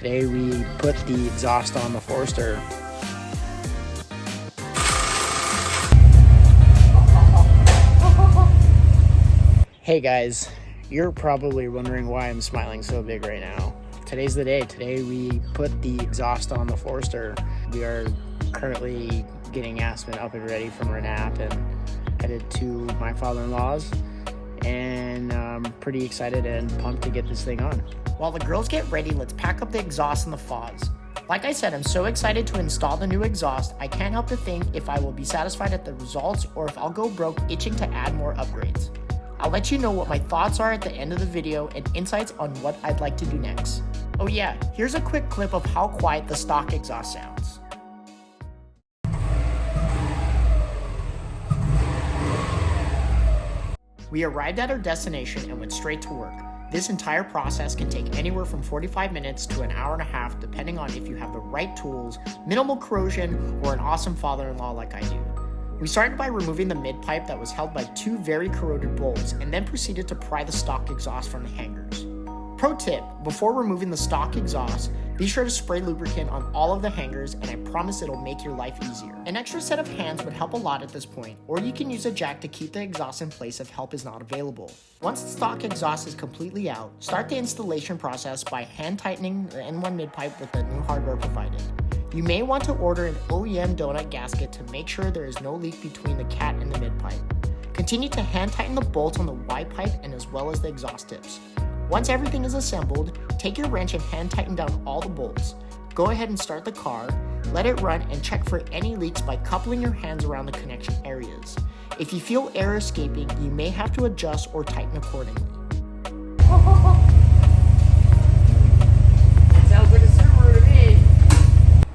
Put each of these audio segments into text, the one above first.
Today we put the exhaust on the Forester. Hey guys, you're probably wondering why I'm smiling so big right now. Today's the day. Today we put the exhaust on the Forester. We are currently getting Aspen up and ready from her nap and headed to my father-in-law's. And I'm pretty excited and pumped to get this thing on. While the girls get ready, let's pack up the exhaust and the Fozz. Like I said, I'm so excited to install the new exhaust, I can't help but think if I will be satisfied at the results or if I'll go broke itching to add more upgrades. I'll let you know what my thoughts are at the end of the video and insights on what I'd like to do next. Oh yeah, here's a quick clip of how quiet the stock exhaust sounds. We arrived at our destination and went straight to work. This entire process can take anywhere from 45 minutes to an hour and a half depending on if you have the right tools, minimal corrosion, or an awesome father-in-law like I do. We started by removing the mid-pipe that was held by two very corroded bolts and then proceeded to pry the stock exhaust from the hangers. Pro tip, before removing the stock exhaust, be sure to spray lubricant on all of the hangers and I promise it'll make your life easier. An extra set of hands would help a lot at this point, or you can use a jack to keep the exhaust in place if help is not available. Once the stock exhaust is completely out, start the installation process by hand tightening the N1 mid-pipe with the new hardware provided. You may want to order an OEM donut gasket to make sure there is no leak between the cat and the mid-pipe. Continue to hand tighten the bolts on the Y pipe and as well as the exhaust tips. Once everything is assembled, take your wrench and hand tighten down all the bolts. Go ahead and start the car, let it run and check for any leaks by coupling your hands around the connection areas. If you feel air escaping, you may have to adjust or tighten accordingly. It sounds like a Subaru to me.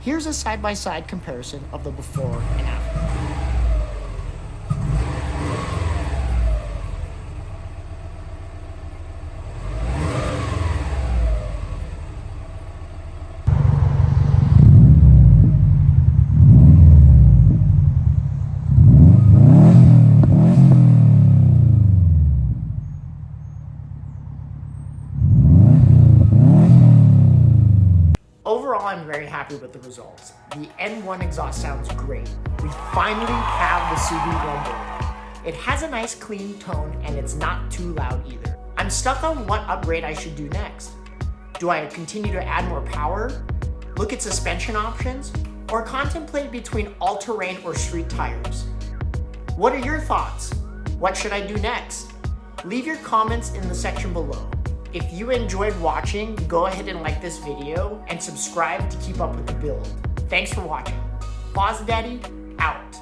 Here's a side-by-side comparison of the before and after. Overall, I'm very happy with the results. The N1 exhaust sounds great. We finally have the Subaru Rumble. It has a nice clean tone and it's not too loud either. I'm stuck on what upgrade I should do next. Do I continue to add more power, look at suspension options, or contemplate between all-terrain or street tires? What are your thoughts? What should I do next? Leave your comments in the section below. If you enjoyed watching, go ahead and like this video and subscribe to keep up with the build. Thanks for watching. Fozz Daddy, out.